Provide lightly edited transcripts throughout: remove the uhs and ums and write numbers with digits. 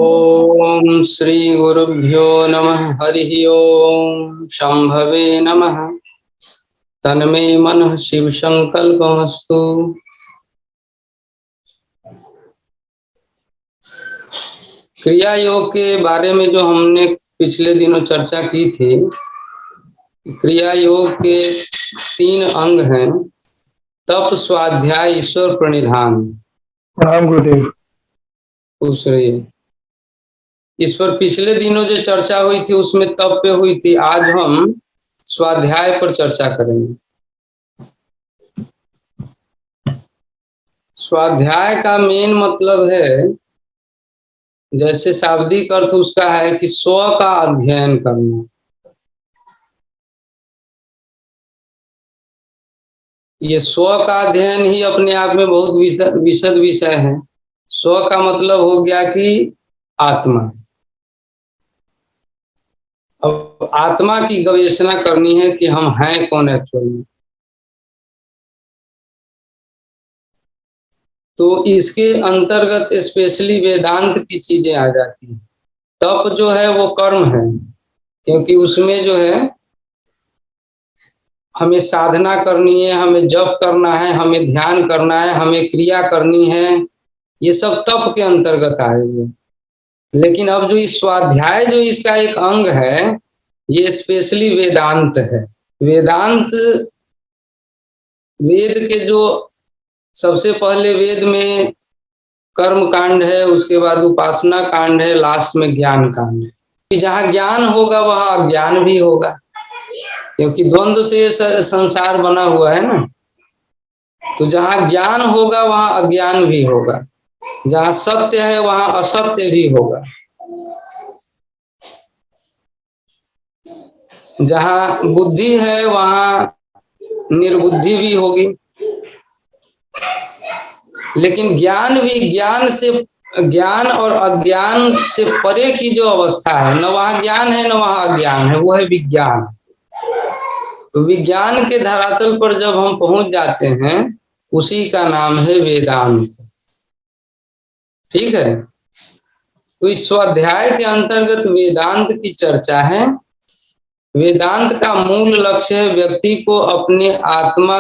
ओम श्री गुरुभ्यो नमः। हरि ओम शंभवे नमः। तन्मे मनः शिव संकल्पमस्तु। क्रिया योग के बारे में जो हमने पिछले दिनों चर्चा की थी, क्रिया योग के 3 अंग हैं: तप, स्वाध्याय, ईश्वर प्रणिधान। प्रणाम गुरुदेव। खुश रहिए। इस पर पिछले दिनों जो चर्चा हुई थी उसमें तप पे हुई थी। आज हम स्वाध्याय पर चर्चा करेंगे। स्वाध्याय का मेन मतलब है, जैसे शाब्दिक अर्थ उसका है कि स्व का अध्ययन करना। ये स्व का अध्ययन ही अपने आप में बहुत विशद विषय है। स्व का मतलब हो गया कि आत्मा। अब आत्मा की गवेषणा करनी है कि हम हैं कौन एक्चुअली। तो इसके अंतर्गत स्पेशली वेदांत की चीजें आ जाती हैं। तप जो है वो कर्म है, क्योंकि उसमें जो है हमें साधना करनी है, हमें जप करना है, हमें ध्यान करना है, हमें क्रिया करनी है। ये सब तप के अंतर्गत आएंगे। लेकिन अब जो इस स्वाध्याय जो इसका एक अंग है, ये स्पेशली वेदांत है। वेदांत, वेद के जो सबसे पहले वेद में कर्म कांड है, उसके बाद उपासना कांड है, लास्ट में ज्ञान कांड है। कि जहाँ ज्ञान होगा वहाँ अज्ञान भी होगा, क्योंकि द्वंद्व से संसार बना हुआ है ना। तो जहाँ ज्ञान होगा वहाँ अज्ञान भी होगा, जहाँ सत्य है वहाँ असत्य भी होगा, जहाँ बुद्धि है वहाँ निर्बुद्धि भी होगी। लेकिन ज्ञान भी, ज्ञान और अज्ञान से परे की जो अवस्था है, न वहाँ ज्ञान है न वहाँ अज्ञान है, वो है विज्ञान। तो विज्ञान के धरातल पर जब हम पहुंच जाते हैं, उसी का नाम है वेदांत। ठीक है। तो इस स्वाध्याय के अंतर्गत वेदांत की चर्चा है। वेदांत का मूल लक्ष्य है व्यक्ति को अपने आत्मा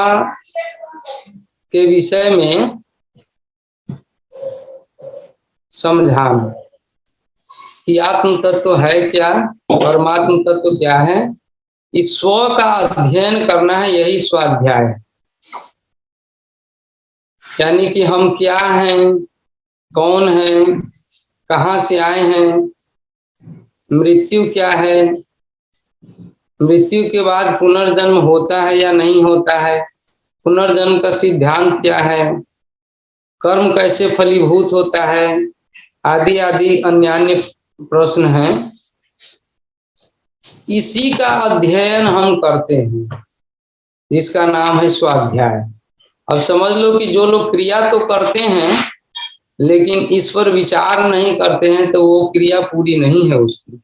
के विषय में समझाना कि आत्म तत्व है क्या, परमात्म तत्व क्या है। इस स्व का अध्ययन करना है, यही स्वाध्याय है। यानी कि हम क्या हैं, कौन हैं, कहाँ से आए हैं, मृत्यु क्या है, मृत्यु के बाद पुनर्जन्म होता है या नहीं होता है, पुनर्जन्म का सिद्धांत क्या है, कर्म कैसे फलीभूत होता है, आदि आदि अन्य प्रश्न हैं। इसी का अध्ययन हम करते हैं, जिसका नाम है स्वाध्याय। अब समझ लो कि जो लोग क्रिया तो करते हैं लेकिन इस पर विचार नहीं करते हैं, तो वो क्रिया पूरी नहीं है उसकी।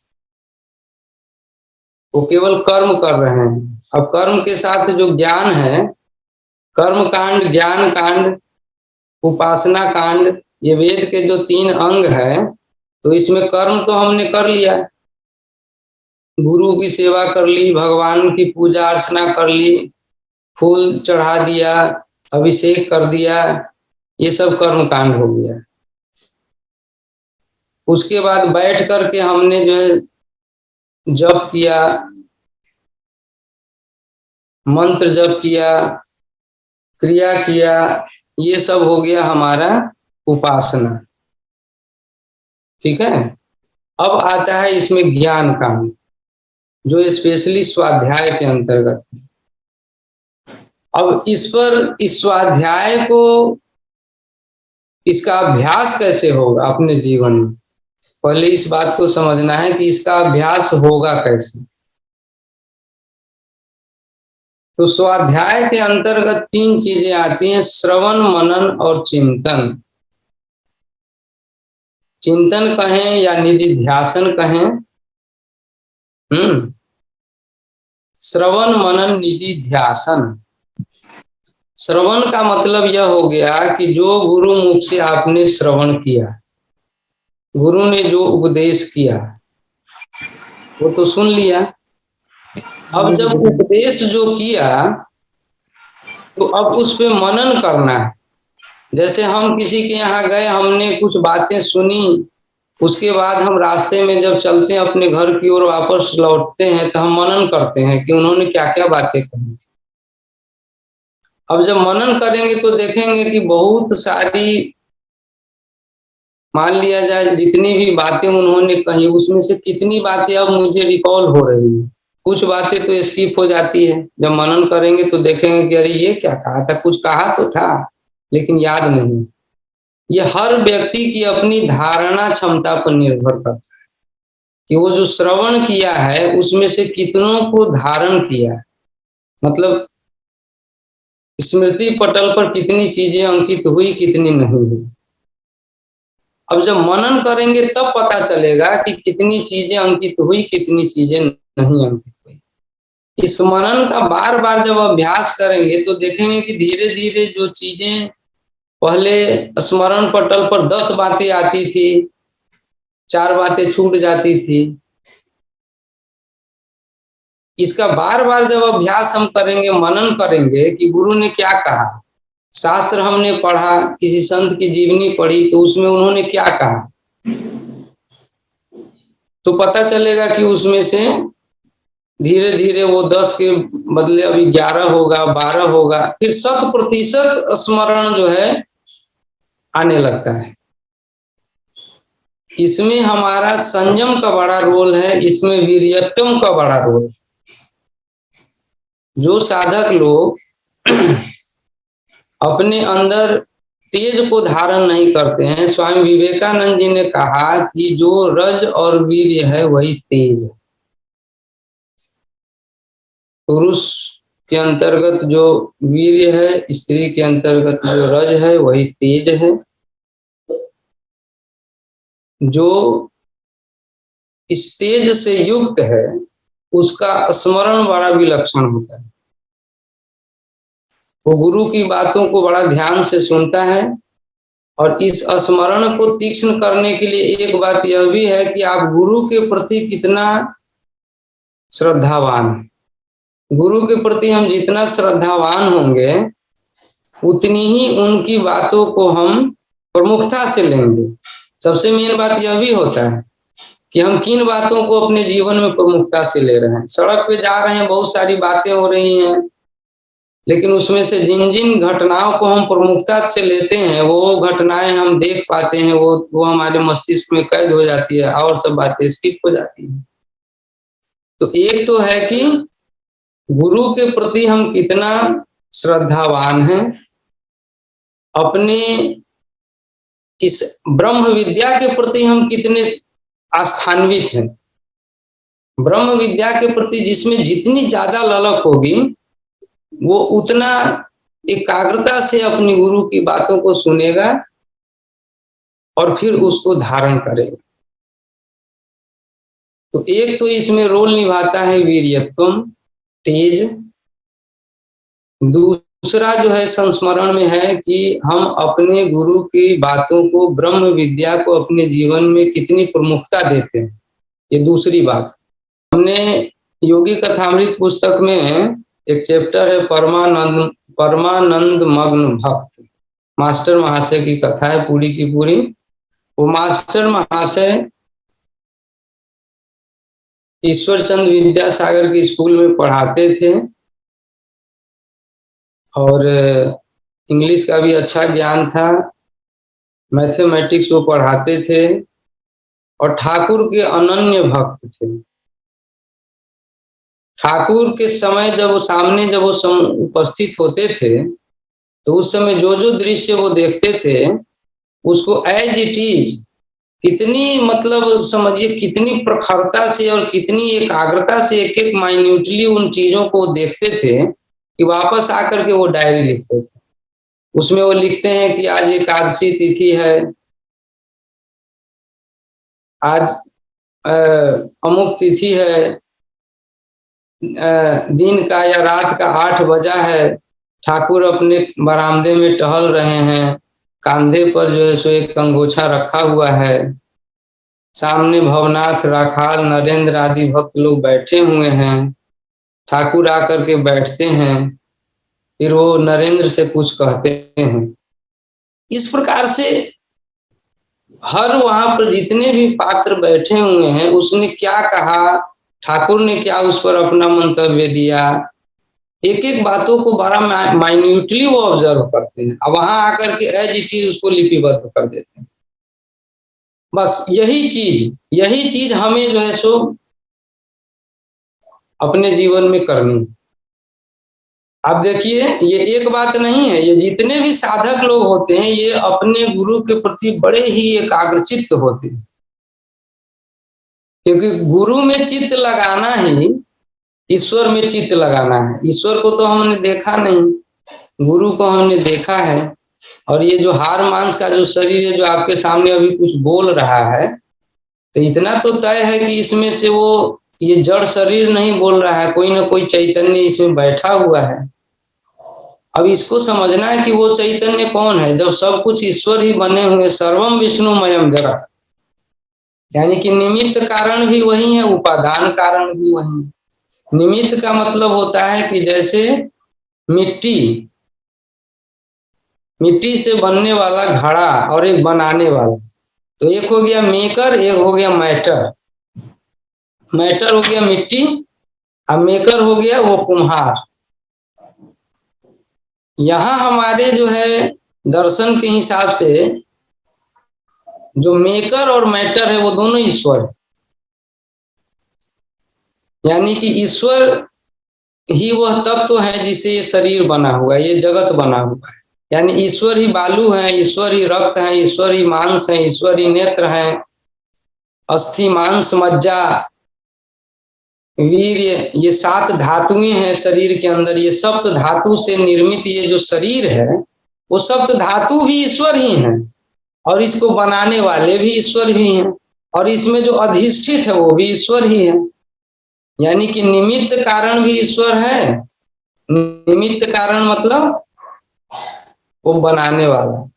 वो केवल कर्म कर रहे हैं। अब कर्म के साथ जो ज्ञान है, कर्म कांड, ज्ञान कांड, उपासना कांड, ये वेद के जो 3 अंग है, तो इसमें कर्म तो हमने कर लिया, गुरु की सेवा कर ली, भगवान की पूजा अर्चना कर ली, फूल चढ़ा दिया, अभिषेक कर दिया, ये सब कर्म कांड हो गया। उसके बाद बैठ करके हमने जो है जप किया, मंत्र जप किया, क्रिया किया, ये सब हो गया हमारा उपासना। ठीक है। अब आता है इसमें ज्ञान कांड, जो स्पेशली स्वाध्याय के अंतर्गत है। अब इस पर, इस स्वाध्याय को, इसका अभ्यास कैसे होगा अपने जीवन में, पहले इस बात को समझना है कि इसका अभ्यास होगा कैसे। तो स्वाध्याय के अंतर्गत 3 चीजें आती हैं: श्रवण, मनन और चिंतन। चिंतन कहें या निधिध्यासन कहें। श्रवण, मनन, निधिध्यासन। श्रवण का मतलब यह हो गया कि जो गुरु मुख से आपने श्रवण किया, गुरु ने जो उपदेश किया वो तो सुन लिया। अब जब उपदेश जो किया तो अब उस पे मनन करना है। जैसे हम किसी के यहाँ गए, हमने कुछ बातें सुनी, उसके बाद हम रास्ते में जब चलते हैं अपने घर की ओर वापस लौटते हैं तो हम मनन करते हैं कि उन्होंने क्या क्या बातें कही थी। अब जब मनन करेंगे तो देखेंगे कि बहुत सारी, मान लिया जाए जितनी भी बातें उन्होंने कही उसमें से कितनी बातें अब मुझे रिकॉल हो रही है। कुछ बातें तो स्किप हो जाती है। जब मनन करेंगे तो देखेंगे कि अरे ये क्या कहा था, कुछ कहा तो था लेकिन याद नहीं। ये हर व्यक्ति की अपनी धारणा क्षमता पर निर्भर करता है कि वो जो श्रवण किया है उसमें से कितनों को धारण किया है, मतलब स्मृति पटल पर कितनी चीजें अंकित हुई, कितनी नहीं हुई। अब जब मनन करेंगे तब पता चलेगा कि कितनी चीजें अंकित हुई, कितनी चीजें नहीं अंकित हुई। इस मनन का बार बार जब अभ्यास करेंगे तो देखेंगे कि धीरे धीरे जो चीजें पहले स्मरण पटल पर 10 बातें आती थी, 4 बातें छूट जाती थी। इसका बार बार जब अभ्यास हम करेंगे, मनन करेंगे कि गुरु ने क्या कहा, शास्त्र हमने पढ़ा, किसी संत की जीवनी पढ़ी तो उसमें उन्होंने क्या कहा, तो पता चलेगा कि उसमें से धीरे धीरे वो 10 के बदले अभी 11 होगा, 12 होगा, फिर 100% स्मरण जो है आने लगता है। इसमें हमारा संयम का बड़ा रोल है, इसमें वीर्यत्वम का बड़ा रोल है। जो साधक लोग अपने अंदर तेज को धारण नहीं करते हैं, स्वामी विवेकानंद जी ने कहा कि जो रज और वीर्य है वही तेज है। पुरुष के अंतर्गत जो वीर्य है, स्त्री के अंतर्गत जो रज है वही तेज है। जो इस तेज से युक्त है उसका स्मरण बड़ा विलक्षण होता है। वो गुरु की बातों को बड़ा ध्यान से सुनता है। और इस स्मरण को तीक्ष्ण करने के लिए एक बात यह भी है कि आप गुरु के प्रति कितना श्रद्धावान। गुरु के प्रति हम जितना श्रद्धावान होंगे उतनी ही उनकी बातों को हम प्रमुखता से लेंगे। सबसे मेन बात यह भी होता है कि हम किन बातों को अपने जीवन में प्रमुखता से ले रहे हैं। सड़क पे जा रहे हैं, बहुत सारी बातें हो रही हैं, लेकिन उसमें से जिन जिन घटनाओं को हम प्रमुखता से लेते हैं वो घटनाएं हम देख पाते हैं, वो हमारे मस्तिष्क में कैद हो जाती है और सब बातें स्किप हो जाती है। तो एक तो है कि गुरु के प्रति हम कितना श्रद्धावान हैं, अपने इस ब्रह्म विद्या के प्रति हम कितने आस्थान्वित हैं। ब्रह्म विद्या के प्रति जिसमें जितनी ज्यादा ललक होगी वो उतना एकाग्रता से अपनी गुरु की बातों को सुनेगा और फिर उसको धारण करेगा। तो एक तो इसमें रोल निभाता है वीर्यत्वम, तेज। दूसरा जो है संस्मरण में है कि हम अपने गुरु की बातों को, ब्रह्म विद्या को अपने जीवन में कितनी प्रमुखता देते हैं, ये दूसरी बात। हमने योगी कथामृत पुस्तक में एक चैप्टर है परमानंद मग्न भक्त, मास्टर महाशय की कथा है पूरी की पूरी। वो मास्टर महाशय ईश्वर चंद्र विद्यासागर के स्कूल में पढ़ाते थे और इंग्लिश का भी अच्छा ज्ञान था, मैथमेटिक्स वो पढ़ाते थे और ठाकुर के अनन्य भक्त थे। ठाकुर के समय जब वो सामने जब वो उपस्थित होते थे तो उस समय जो जो दृश्य वो देखते थे उसको एज इट इज, कितनी मतलब समझिए कितनी प्रखरता से और कितनी एकाग्रता से एक एक माइन्यूटली उन चीजों को देखते थे कि वापस आकर के वो डायरी लिखते थे। उसमें वो लिखते हैं कि आज एकादशी तिथि है, आज अमुक तिथि है, दिन का या रात का 8 बजा है, ठाकुर अपने बरामदे में टहल रहे हैं, कांधे पर जो है सो एक अंगोछा रखा हुआ है सामने भवनाथ, राखाल, नरेंद्र आदि भक्त लोग बैठे हुए हैं। ठाकुर आकर के बैठते हैं, फिर वो नरेंद्र से कुछ कहते हैं। इस प्रकार से हर वहां पर जितने भी पात्र बैठे हुए हैं, उसने क्या कहा, ठाकुर ने क्या उस पर अपना मंतव्य दिया, एक एक बातों को बड़ा माइन्यूटली वो ऑब्जर्व करते हैं। अब वहां आकर के एज इट इज उसको लिपिबद्ध कर देते हैं। बस यही चीज हमें जो है सो अपने जीवन में करनी है। आप देखिए, ये एक बात नहीं है, ये जितने भी साधक लोग होते हैं, ये अपने गुरु के प्रति बड़े ही एकाग्रचित्त होते हैं। क्योंकि गुरु में चित्त लगाना ही ईश्वर में चित्त लगाना है। ईश्वर को तो हमने देखा नहीं, गुरु को हमने देखा है। और ये जो हार मांस का जो शरीर है, जो आपके सामने अभी कुछ बोल रहा है, तो इतना तो तय है कि इसमें से वो ये जड़ शरीर नहीं बोल रहा है, कोई ना कोई चैतन्य इसमें बैठा हुआ है। अब इसको समझना है कि वो चैतन्य कौन है, जब सब कुछ ईश्वर ही बने हुए, सर्वम विष्णुमयम जरा, यानी कि निमित्त कारण भी वही है, उपादान कारण भी वही है। निमित्त का मतलब होता है कि जैसे मिट्टी से बनने वाला घड़ा और एक बनाने वाला, तो एक हो गया मेकर, एक हो गया मैटर। मैटर हो गया मिट्टी, अब मेकर हो गया वो कुम्हार। यहाँ हमारे जो है दर्शन के हिसाब से जो मेकर और मैटर है वो दोनों ईश्वर है। यानी कि ईश्वर ही वह तत्व है जिसे ये शरीर बना हुआ है, ये जगत बना हुआ है। यानी ईश्वर ही बालू है, ईश्वर ही रक्त है, ईश्वर ही मांस है, ईश्वर ही नेत्र है, अस्थि मांस मज्जा वीर्य, ये 7 धातुएं हैं शरीर के अंदर। ये सप्त धातु से निर्मित ये जो शरीर है, वो सप्त धातु भी ईश्वर ही है, और इसको बनाने वाले भी ईश्वर ही हैं, और इसमें जो अधिष्ठित है वो भी ईश्वर ही है। यानी कि निमित्त कारण भी ईश्वर है। निमित्त कारण मतलब वो बनाने वाला,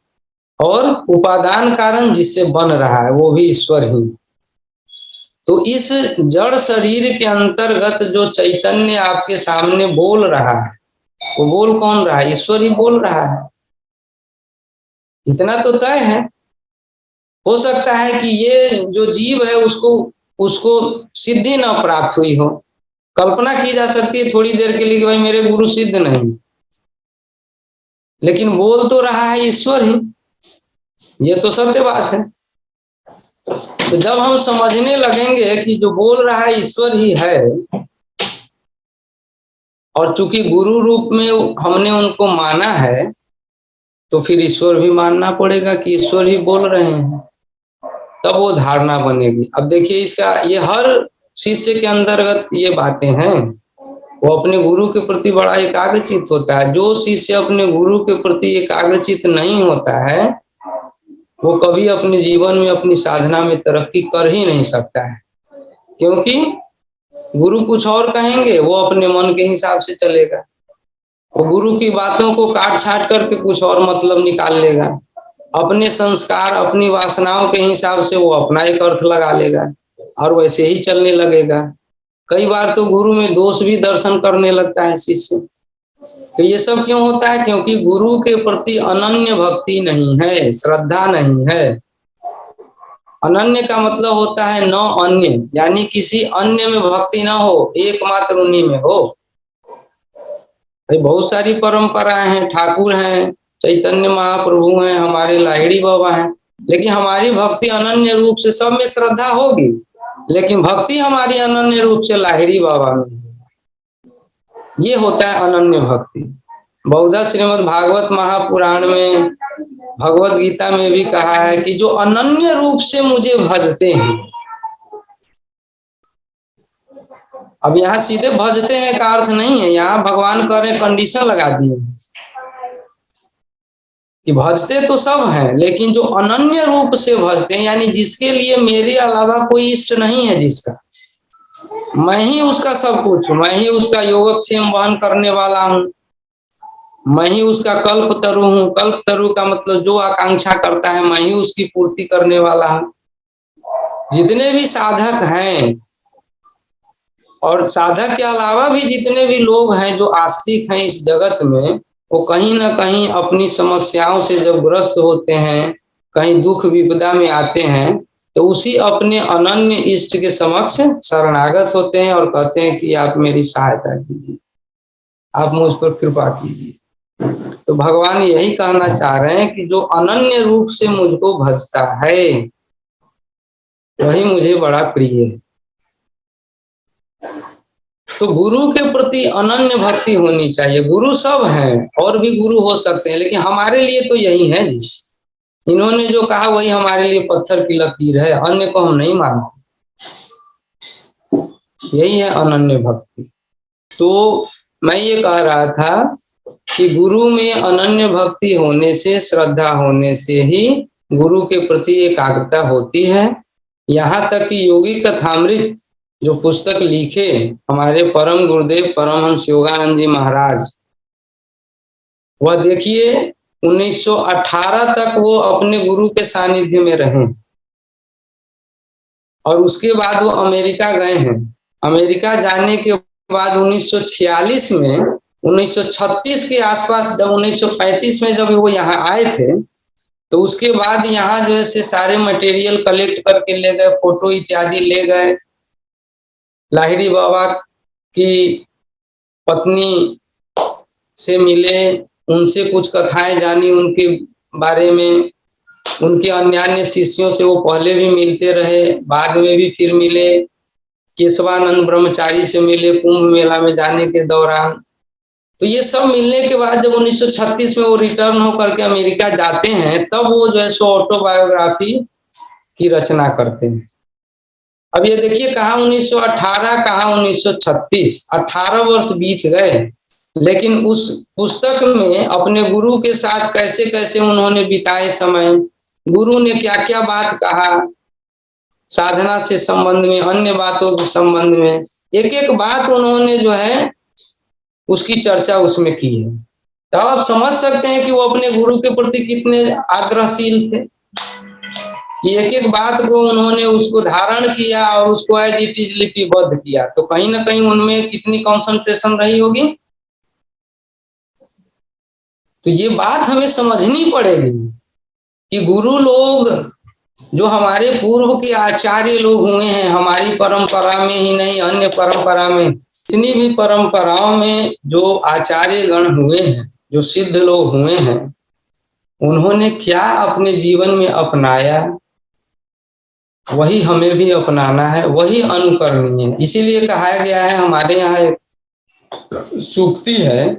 और उपादान कारण जिससे बन रहा है वो भी ईश्वर ही। तो इस जड़ शरीर के अंतर्गत जो चैतन्य आपके सामने बोल रहा है, वो बोल कौन रहा है? ईश्वर ही बोल रहा है। इतना तो तय है। हो सकता है कि ये जो जीव है उसको उसको सिद्धि न प्राप्त हुई हो। कल्पना की जा सकती है थोड़ी देर के लिए कि भाई मेरे गुरु सिद्ध नहीं, लेकिन बोल तो रहा है ईश्वर ही, ये तो सत्य बात है। तो जब हम समझने लगेंगे कि जो बोल रहा है ईश्वर ही है, और चूंकि गुरु रूप में हमने उनको माना है, तो फिर ईश्वर भी मानना पड़ेगा कि ईश्वर ही बोल रहे हैं, तब वो धारणा बनेगी। अब देखिए, इसका ये हर शिष्य के अंतर्गत ये बातें हैं। वो अपने गुरु के प्रति बड़ा एकाग्रचित होता है। जो शिष्य अपने गुरु के प्रति एकाग्रचित नहीं होता है, वो कभी अपने जीवन में अपनी साधना में तरक्की कर ही नहीं सकता है। क्योंकि गुरु कुछ और कहेंगे, वो अपने मन के हिसाब से चलेगा। वो गुरु की बातों को काट छाट करके कुछ और मतलब निकाल लेगा। अपने संस्कार, अपनी वासनाओं के हिसाब से वो अपना एक अर्थ लगा लेगा और वैसे ही चलने लगेगा। कई बार तो गुरु में दोष भी दर्शन करने लगता है शिष्य। तो ये सब क्यों होता है? क्योंकि गुरु के प्रति अनन्य भक्ति नहीं है, श्रद्धा नहीं है। अनन्य का मतलब होता है न अन्य, यानी किसी अन्य में भक्ति ना हो, एकमात्र उन्हीं में हो। भाई बहुत सारी परंपराएं हैं, ठाकुर हैं, चैतन्य महाप्रभु हैं, हमारे लाहिड़ी बाबा हैं, लेकिन हमारी भक्ति अनन्य रूप से सब में श्रद्धा होगी, लेकिन भक्ति हमारी अनन्य रूप से लाहिड़ी बाबा में। ये होता है अनन्य भक्ति। बहुधा श्रीमद् भागवत महापुराण में, भगवत गीता में भी कहा है कि जो अनन्य रूप से मुझे भजते हैं। अब यहाँ सीधे भजते हैं का अर्थ नहीं है, यहाँ भगवान कह रहे कंडीशन लगा दिए कि भजते तो सब हैं, लेकिन जो अनन्य रूप से भजते हैं, यानी जिसके लिए मेरे अलावा कोई इष्ट नहीं है, जिसका मैं ही उसका सब कुछ, मैं ही उसका योगक्षेम वहन करने वाला हूँ, मैं ही उसका कल्प तरु हूँ। कल्प तरु का मतलब जो आकांक्षा करता है, मैं ही उसकी पूर्ति करने वाला हूँ। जितने भी साधक हैं और साधक के अलावा भी जितने भी लोग हैं जो आस्तिक हैं इस जगत में, वो कहीं ना कहीं अपनी समस्याओं से जब ग्रस्त होते हैं, कहीं दुख विपदा में आते हैं, तो उसी अपने अनन्य इष्ट के समक्ष शरणागत होते हैं और कहते हैं कि आप मेरी सहायता कीजिए, आप मुझ पर कृपा कीजिए। तो भगवान यही कहना चाह रहे हैं कि जो अनन्य रूप से मुझको भजता है वही मुझे बड़ा प्रिय है। तो गुरु के प्रति अनन्य भक्ति होनी चाहिए। गुरु सब हैं और भी गुरु हो सकते हैं, लेकिन हमारे लिए तो यही है जी। इन्होंने जो कहा वही हमारे लिए पत्थर की लकीर है, अन्य को हम नहीं मानते। यही है अनन्य भक्ति। तो मैं ये कह रहा था कि गुरु में अनन्य भक्ति होने से, श्रद्धा होने से ही गुरु के प्रति एकाग्रता होती है। यहाँ तक कि योगी कथामृत जो पुस्तक लिखे हमारे परम गुरुदेव परमहंस योगानंद जी महाराज, वह देखिए 1918 तक वो अपने गुरु के सानिध्य में रहे और उसके बाद वो अमेरिका गए हैं। अमेरिका जाने के बाद 1946 में, 1936 के आसपास, जब 1935 में जब वो यहाँ आए थे, तो उसके बाद यहाँ जो है से सारे मटेरियल कलेक्ट करके ले गए, फोटो इत्यादि ले गए। लाहिड़ी बाबा की पत्नी से मिले, उनसे कुछ कथाएं जानी उनके बारे में। उनके अन्य शिष्यों से वो पहले भी मिलते रहे, बाद में भी फिर मिले। केशवानंद ब्रह्मचारी से मिले कुंभ मेला में जाने के दौरान। तो ये सब मिलने के बाद जब 1936 में वो रिटर्न होकर के अमेरिका जाते हैं, तब वो जो है सो ऑटोबायोग्राफी की रचना करते हैं। अब ये देखिए, कहा 1918, कहा 1936, 18 वर्ष बीत गए, लेकिन उस पुस्तक में अपने गुरु के साथ कैसे कैसे उन्होंने बिताए समय, गुरु ने क्या क्या बात कहा साधना से संबंध में, अन्य बातों के संबंध में, एक एक बात उन्होंने जो है उसकी चर्चा उसमें की है। तो आप समझ सकते हैं कि वो अपने गुरु के प्रति कितने आग्रहशील थे कि एक एक बात को उन्होंने उसको धारण किया और उसको एज इट इज लिपिबद्ध किया। तो कहीं ना कहीं उनमें कितनी कंसंट्रेशन रही होगी। तो ये बात हमें समझनी पड़ेगी कि गुरु लोग जो हमारे पूर्व के आचार्य लोग हुए हैं, हमारी परंपरा में ही नहीं, अन्य परंपरा में, जितनी भी परंपराओं में जो आचार्य गण हुए हैं, जो सिद्ध लोग हुए हैं, उन्होंने क्या अपने जीवन में अपनाया, वही हमें भी अपनाना है, वही अनुकरणीय है। इसीलिए कहा गया है, हमारे यहाँ एक सूक्ति है,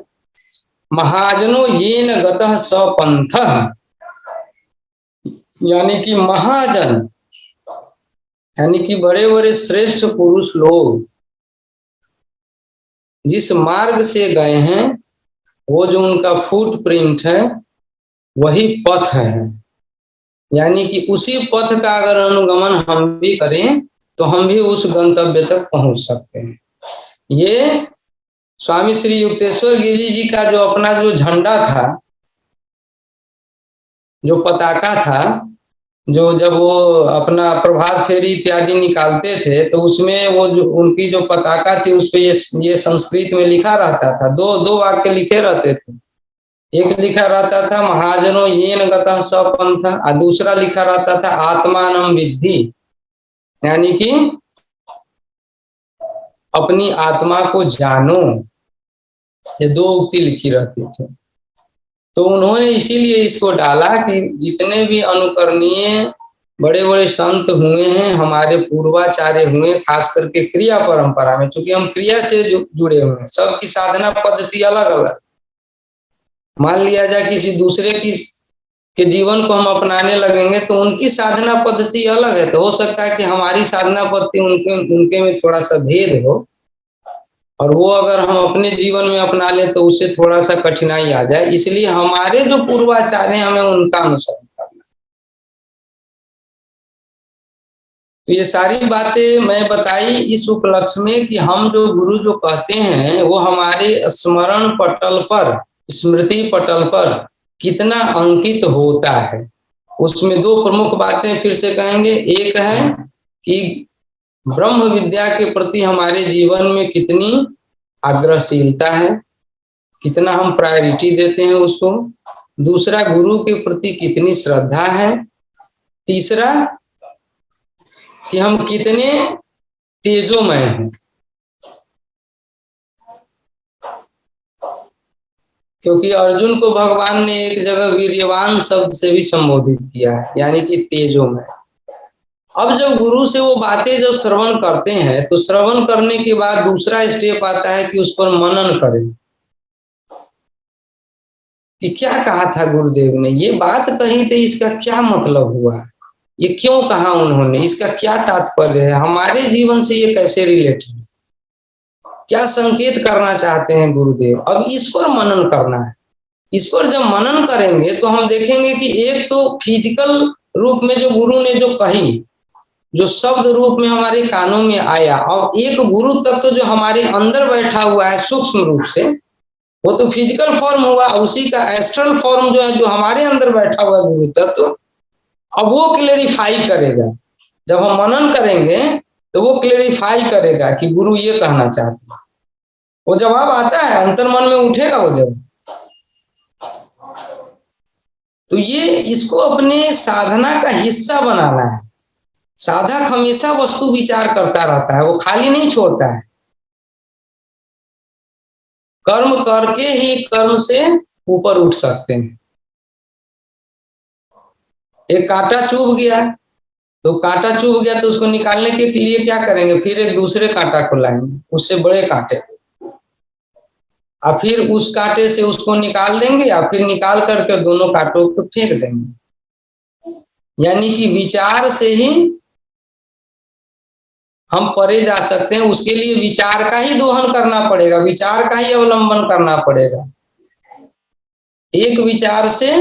महाजनो येन गतः स पंथः, यानी कि महाजन यानी कि बड़े बड़े श्रेष्ठ पुरुष लोग जिस मार्ग से गए हैं, वो जो उनका फुटप्रिंट है वही पथ है। यानी कि उसी पथ का अगर अनुगमन हम भी करें तो हम भी उस गंतव्य तक पहुंच सकते हैं। ये स्वामी श्री युक्तेश्वर गिरी जी का जो अपना जो झंडा था, जो पताका था, जो जब वो अपना प्रभात फेरी इत्यादि निकालते थे, तो उसमें वो जो उनकी जो पताका थी उस पे ये संस्कृत में लिखा रहता था। दो वाक्य लिखे रहते थे। एक लिखा रहता था महाजनो येन गतः स पंथः, और दूसरा लिखा रहता था आत्मानं विद्धि, यानी कि अपनी आत्मा को जानो। ये दो उक्ति लिखी रहती थी। तो उन्होंने इसीलिए इसको डाला कि जितने भी अनुकरणीय बड़े बड़े संत हुए हैं, हमारे पूर्वाचार्य हुए, खास करके क्रिया परंपरा में, चूंकि हम क्रिया से जुड़े हुए हैं, सबकी साधना पद्धति अलग अलग। मान लिया जाए किसी दूसरे के जीवन को हम अपनाने लगेंगे तो उनकी साधना पद्धति अलग है, तो हो सकता है कि हमारी साधना पद्धति उनके में थोड़ा सा भेद हो, और वो अगर हम अपने जीवन में अपना ले तो उससे थोड़ा सा कठिनाई आ जाए। इसलिए हमारे जो पूर्वाचार्य हैं, हमें उनका अनुसरण करना। तो ये सारी बातें मैं बताई इस उपलक्ष्य में कि हम जो गुरु जो कहते हैं वो हमारे स्मरण पटल पर, स्मृति पटल पर कितना अंकित होता है। उसमें दो प्रमुख बातें फिर से कहेंगे। एक है कि ब्रह्म विद्या के प्रति हमारे जीवन में कितनी आग्रहशीलता है, कितना हम प्रायोरिटी देते हैं उसको। दूसरा, गुरु के प्रति कितनी श्रद्धा है। तीसरा, कि हम कितने तेजोमय हैं। क्योंकि अर्जुन को भगवान ने एक जगह वीर्यवान शब्द से भी संबोधित किया है, यानी कि तेजोमय। अब जब गुरु से वो बातें जब श्रवण करते हैं तो श्रवण करने के बाद दूसरा स्टेप आता है कि उस पर मनन करें कि क्या कहा था गुरुदेव ने, ये बात कही थी, इसका क्या मतलब हुआ, ये क्यों कहा उन्होंने, इसका क्या तात्पर्य है, हमारे जीवन से ये कैसे रिलेटेड, क्या संकेत करना चाहते हैं गुरुदेव। अब इस पर मनन करना है। इस पर जब मनन करेंगे तो हम देखेंगे कि एक तो फिजिकल रूप में जो गुरु ने जो कही, जो शब्द रूप में हमारे कानों में आया, और एक गुरु तत्व जो हमारे अंदर बैठा हुआ है सूक्ष्म रूप से, वो तो फिजिकल फॉर्म हुआ, उसी का एस्ट्रल फॉर्म जो है, जो हमारे अंदर बैठा हुआ गुरु तत्व, अब वो क्लेरिफाई करेगा। जब हम मनन करेंगे तो वो क्लेरिफाई करेगा कि गुरु ये कहना चाहते हैं। वो जवाब आता है, अंतर मन में उठेगा वो जब। तो ये इसको अपने साधना का हिस्सा बनाना है। साधक हमेशा वस्तु विचार करता रहता है, वो खाली नहीं छोड़ता है। कर्म करके ही कर्म से ऊपर उठ सकते हैं। एक कांटा चुभ गया, तो कांटा चुभ गया तो उसको निकालने के लिए क्या करेंगे, फिर एक दूसरे कांटा को लाएंगे, उससे बड़े कांटे, और फिर उस कांटे से उसको निकाल देंगे, या फिर निकाल करके दोनों कांटों को फेंक देंगे। यानी कि विचार से ही हम परे जा सकते हैं। उसके लिए विचार का ही दोहन करना पड़ेगा, विचार का ही अवलंबन करना पड़ेगा। एक विचार से,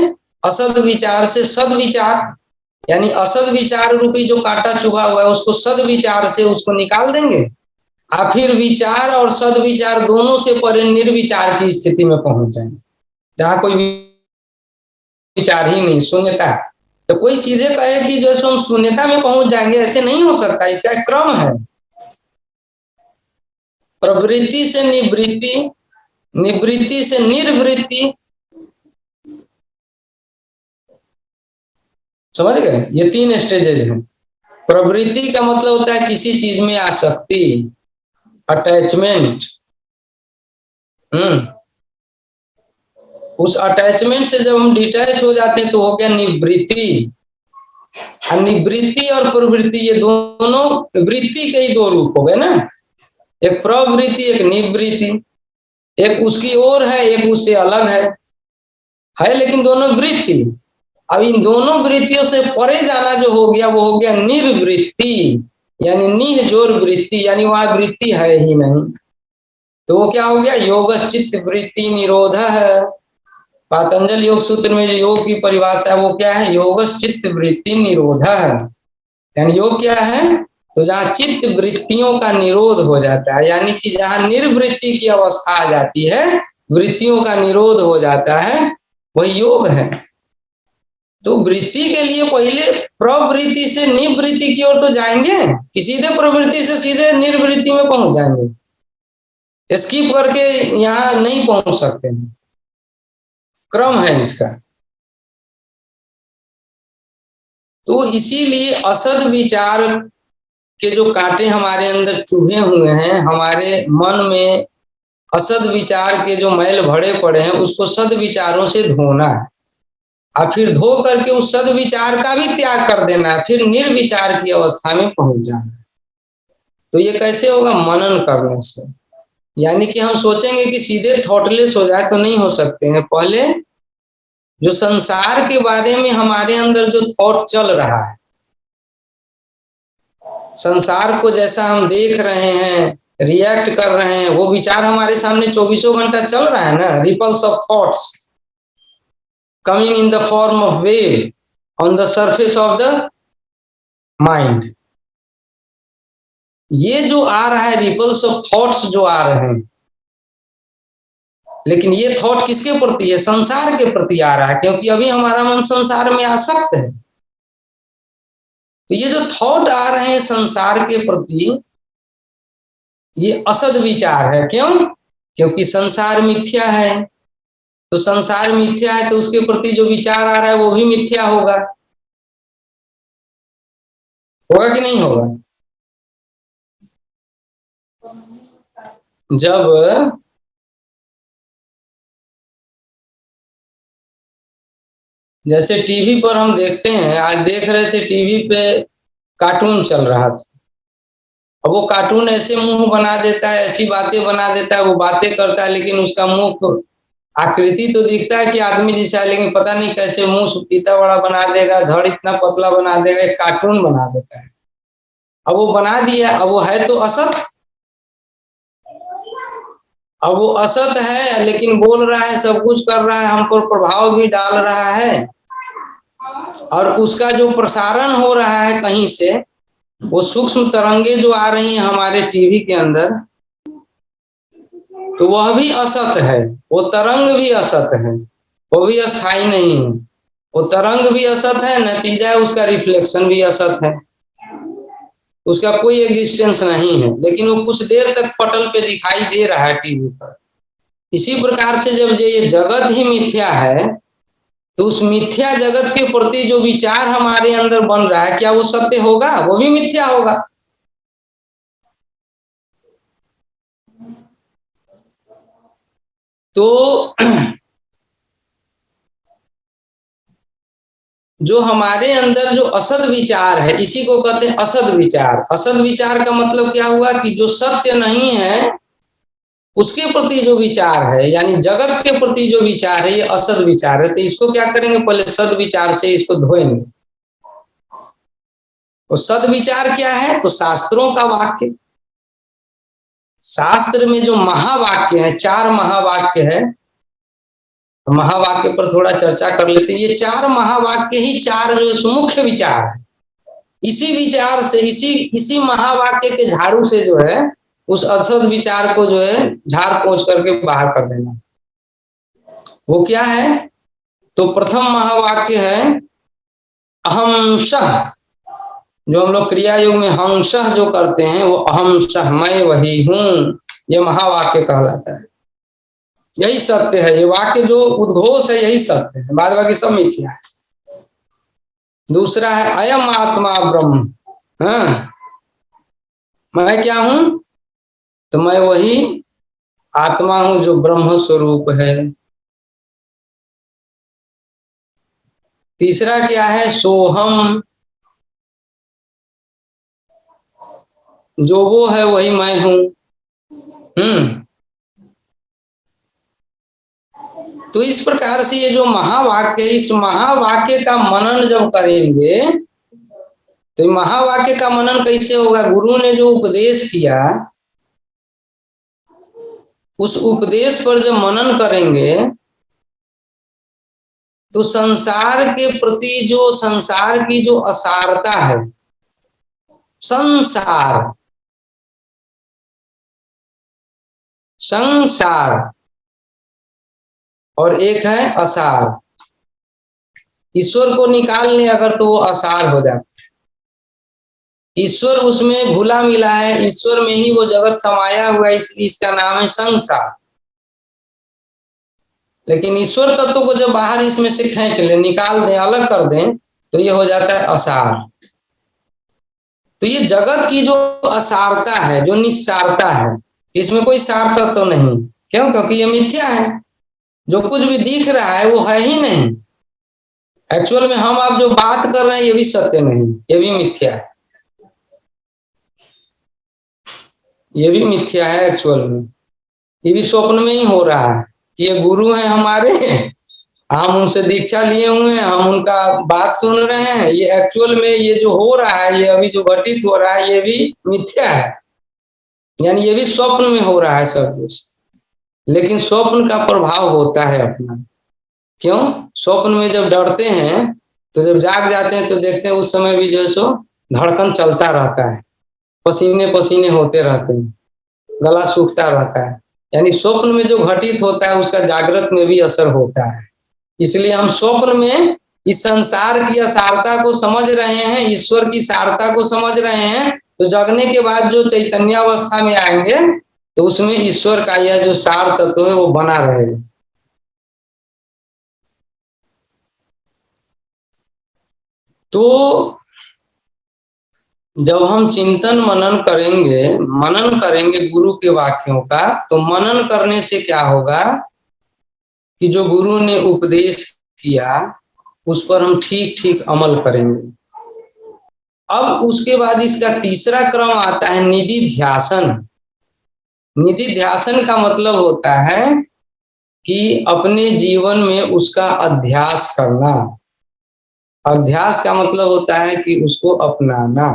असद विचार से सद विचार, यानी असद विचार रूपी जो कांटा चुभा हुआ है उसको सद विचार से उसको निकाल देंगे, और फिर विचार और सद विचार दोनों से परे निर्विचार की स्थिति में पहुंच जाएंगे, जहां कोई विचार ही नहीं, शून्यता। तो कोई सीधे कहे कि जो हम शून्यता में पहुंच जाएंगे, ऐसे नहीं हो सकता। इसका एक क्रम है। प्रवृत्ति से निवृत्ति, निवृत्ति से निर्वृत्ति, समझ गए? ये 3 स्टेजेज हैं। प्रवृत्ति का मतलब होता है किसी चीज में आसक्ति, अटैचमेंट। उस अटैचमेंट से जब हम डिटैच हो जाते हैं तो हो गया निवृत्ति। निवृत्ति और प्रवृत्ति, ये दोनों वृत्ति के ही 2 रूप हो गए ना, एक प्रवृत्ति एक निवृत्ति। एक उसकी ओर है, एक उससे अलग है लेकिन दोनों वृत्ति। अब इन दोनों वृत्तियों से परे जाना जो हो गया वो हो गया निर्वृत्ति, यानी निह जोर वृत्ति, यानी वहां वृत्ति है ही नहीं। तो वो क्या हो गया, योगश्चित्त वृत्ति निरोध है। पातंजल योग सूत्र में जो योग की परिभाषा है वो क्या है, योगश्चित्त वृत्ति निरोध है। यानी योग क्या है, तो जहाँ चित्त वृत्तियों का निरोध हो जाता है, यानी कि जहाँ निर्वृत्ति की अवस्था आ जाती है, वृत्तियों का निरोध हो जाता है, वही योग है। तो वृत्ति के लिए पहले प्रवृत्ति से निवृत्ति की ओर तो जाएंगे, कि सीधे प्रवृत्ति से सीधे निर्वृत्ति में पहुंच जाएंगे, स्किप करके यहाँ नहीं पहुंच सकते हैं। क्रम है इसका। तो इसीलिए असद विचार के जो कांटे हमारे अंदर चुभे हुए हैं, हमारे मन में असद विचार के जो मैल भरे पड़े हैं, उसको सद विचारों से धोना है, और फिर धो करके उस सद विचार का भी त्याग कर देना है, फिर निर्विचार की अवस्था में पहुंच जाना है। तो ये कैसे होगा, मनन करने से। यानी कि हम सोचेंगे कि सीधे थॉटलेस हो जाए तो नहीं हो सकते हैं। पहले जो संसार के बारे में हमारे अंदर जो थॉट चल रहा है, संसार को जैसा हम देख रहे हैं, रिएक्ट कर रहे हैं, वो विचार हमारे सामने 24 घंटा चल रहा है ना। Ripples of thoughts coming in the form of wave on the surface of the mind। ये जो आ रहा है, रिपल्स ऑफ थॉट्स जो आ रहे हैं, लेकिन ये थॉट किसके प्रति है, संसार के प्रति आ रहा है, क्योंकि अभी हमारा मन संसार में आसक्त है। तो ये जो थॉट आ रहे हैं संसार के प्रति, ये असद विचार है। क्यों? क्योंकि संसार मिथ्या है। तो संसार मिथ्या है तो उसके प्रति जो विचार आ रहा है वो भी मिथ्या होगा। होगा कि नहीं होगा? जब जैसे टीवी पर हम देखते हैं, आज देख रहे थे टीवी पे कार्टून चल रहा था। अब वो कार्टून ऐसे मुंह बना देता है, ऐसी बातें बना देता है, वो बातें करता है लेकिन उसका मुंह आकृति तो दिखता है कि आदमी जैसा है, लेकिन पता नहीं कैसे मुंह इतना बड़ा बना देगा, धड़ इतना पतला बना देगा, एक कार्टून बना देता है। अब वो बना दिया, अब वो है तो असत। अब वो असत है लेकिन बोल रहा है, सब कुछ कर रहा है, हम पर प्रभाव भी डाल रहा है, और उसका जो प्रसारण हो रहा है कहीं से, वो सूक्ष्म तरंगे जो आ रही हैं हमारे टीवी के अंदर, तो वह भी असत है। वो तरंग भी असत है, वो भी अस्थाई नहीं है। वो तरंग भी असत है, नतीजा है उसका रिफ्लेक्शन भी असत है, उसका कोई एग्जिस्टेंस नहीं है, लेकिन वो कुछ देर तक पटल पे दिखाई दे रहा है टीवी पर। इसी प्रकार से जब ये जगत ही मिथ्या है, तो उस मिथ्या जगत के प्रति जो विचार हमारे अंदर बन रहा है, क्या वो सत्य होगा? वो भी मिथ्या होगा। तो जो हमारे अंदर जो असद विचार है, इसी को कहते हैं असद विचार। असद विचार का मतलब क्या हुआ कि जो सत्य नहीं है उसके प्रति जो विचार है, यानी जगत के प्रति जो विचार है, ये असद विचार है। तो इसको क्या करेंगे? पहले सद विचार से इसको धोएंगे। और सद विचार क्या है? तो शास्त्रों का वाक्य। शास्त्र में जो महावाक्य है, 4 महावाक्य है, महावाक्य पर थोड़ा चर्चा कर लेते हैं। ये 4 महावाक्य ही 4 जो मुख्य विचार है। इसी विचार से, इसी महावाक्य के झाड़ू से जो है उस असद विचार को जो है झाड़ पोंछ करके बाहर कर देना। वो क्या है? तो प्रथम महावाक्य है अहमशः। जो हम लोग क्रिया योग में हंसः जो करते हैं, वो अहमशः, मैं वही हूं, ये महावाक्य कहलाता है। यही सत्य है। ये वाक्य जो उद्घोष है यही सत्य है, बाद बाकी सब मिथ्या है। दूसरा है अयम आत्मा ब्रह्म। हाँ, मैं क्या हूं? तो मैं वही आत्मा हूं जो ब्रह्म स्वरूप है। तीसरा क्या है? सोहम। जो वो है वही मैं हूं। तो इस प्रकार से ये जो महावाक्य, इस महावाक्य का मनन जब करेंगे, तो महावाक्य का मनन कैसे होगा? गुरु ने जो उपदेश किया, उस उपदेश पर जब मनन करेंगे, तो संसार के प्रति जो, संसार की जो असारता है, संसार संसार और एक है असार, ईश्वर को निकाल लें अगर तो वो असार हो जाता है। ईश्वर उसमें घुला मिला है, ईश्वर में ही वो जगत समाया हुआ है, इसलिए इसका नाम है संसार। लेकिन ईश्वर तत्व को जब बाहर इसमें से खींच ले, निकाल दें, अलग कर दें, तो ये हो जाता है असार। तो ये जगत की जो असारता है, जो निस्सारता है, इसमें कोई सार तत्व तो नहीं। क्यों? क्योंकि ये मिथ्या है। जो कुछ भी दिख रहा है वो है ही नहीं। एक्चुअल में हम आप जो बात कर रहे हैं ये भी सत्य नहीं, ये भी मिथ्या है। ये भी मिथ्या है एक्चुअल में। ये भी स्वप्न में ही हो रहा है कि ये गुरु हैं हमारे, हम उनसे दीक्षा लिए हुए हैं, हम उनका बात सुन रहे हैं। ये एक्चुअल में ये जो हो रहा है, ये अभी जो घटित हो रहा है, ये भी मिथ्या है। यानी ये भी स्वप्न में हो रहा है सब कुछ। लेकिन स्वप्न का प्रभाव होता है अपना। क्यों? स्वप्न में जब डरते हैं तो जब जाग जाते हैं तो देखते हैं उस समय भी जो है सो धड़कन चलता रहता है, पसीने पसीने होते रहते हैं, गला सूखता रहता है। यानी स्वप्न में जो घटित होता है उसका जागृत में भी असर होता है। इसलिए हम स्वप्न में इस संसार की असारता को समझ रहे हैं, ईश्वर की सारता को समझ रहे हैं, तो जगने के बाद जो चैतन्य अवस्था में आएंगे तो उसमें ईश्वर का यह जो सार तत्व है वो बना रहेगा। तो जब हम चिंतन मनन करेंगे गुरु के वाक्यों का, तो मनन करने से क्या होगा कि जो गुरु ने उपदेश किया उस पर हम ठीक ठीक अमल करेंगे। अब उसके बाद इसका तीसरा क्रम आता है निधि ध्यासन। निधि ध्यासन का मतलब होता है कि अपने जीवन में उसका अध्यास करना। अध्यास का मतलब होता है कि उसको अपनाना।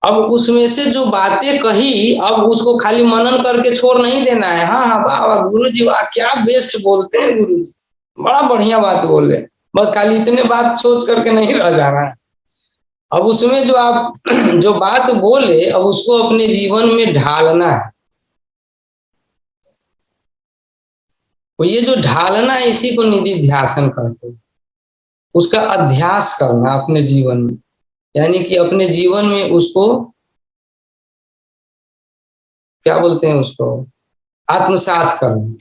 अब उसमें से जो बातें कही, अब उसको खाली मनन करके छोड़ नहीं देना है। हाँ हाँ, वाह वाह गुरु जी, वाह क्या बेस्ट बोलते हैं गुरु जी, बड़ा बढ़िया बात बोल रहे। बस खाली इतने बात सोच करके नहीं रह जाना है। अब उसमें जो आप जो बात बोले, अब उसको अपने जीवन में ढालना है। तो ये जो ढालना है इसी को निधि ध्यासन कहते हैं। उसका अध्यास करना अपने जीवन में, यानी कि अपने जीवन में उसको क्या बोलते हैं, उसको आत्मसात करना।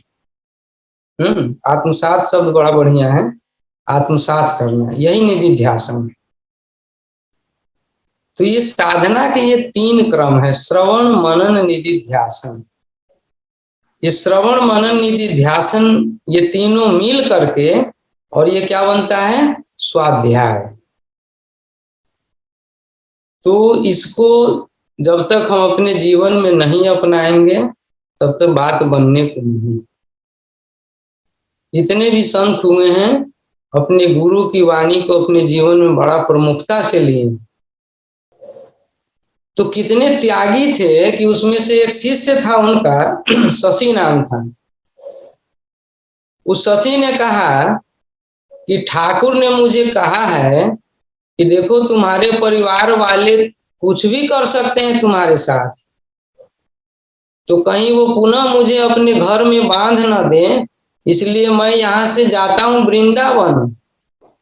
आत्मसात शब्द बड़ा बढ़िया है, आत्मसात करना, यही निधि ध्यासन है। तो ये साधना के ये तीन क्रम है, श्रवण मनन निधि ध्यासन। ये श्रवण मनन निधि ध्यासन, ये तीनों मिल करके और ये क्या बनता है, स्वाध्याय। तो इसको जब तक हम अपने जीवन में नहीं अपनाएंगे तब तक बात बनने को नहीं। जितने भी संत हुए हैं अपने गुरु की वाणी को अपने जीवन में बड़ा प्रमुखता से लिए। तो कितने त्यागी थे कि उसमें से एक शिष्य था उनका, शशि नाम था। उस शशि ने कहा कि ठाकुर ने मुझे कहा है कि देखो तुम्हारे परिवार वाले कुछ भी कर सकते हैं तुम्हारे साथ, तो कहीं वो पुनः मुझे अपने घर में बांध न दें, इसलिए मैं यहाँ से जाता हूँ वृंदावन,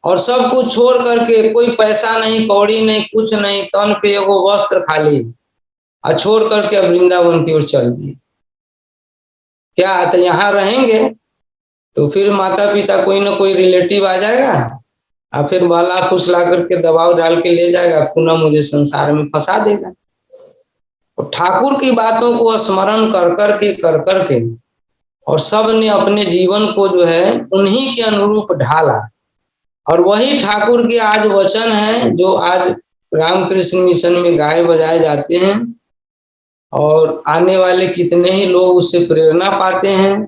और सब कुछ छोड़ करके, कोई पैसा नहीं, कौड़ी नहीं, कुछ नहीं, तन पे वो वस्त्र खाली, और छोड़ करके वृंदावन की ओर चल दिए। क्या तो यहाँ रहेंगे तो फिर माता पिता कोई ना कोई रिलेटिव आ जाएगा और फिर बहला फुसला करके दबाव डाल के ले जाएगा, पुनः मुझे संसार में फंसा देगा। तो ठाकुर की बातों को स्मरण कर करके और सब ने अपने जीवन को जो है उन्हीं के अनुरूप ढाला, और वही ठाकुर के आज वचन हैं जो आज रामकृष्ण मिशन में गाए बजाए जाते हैं, और आने वाले कितने ही लोग उससे प्रेरणा पाते हैं।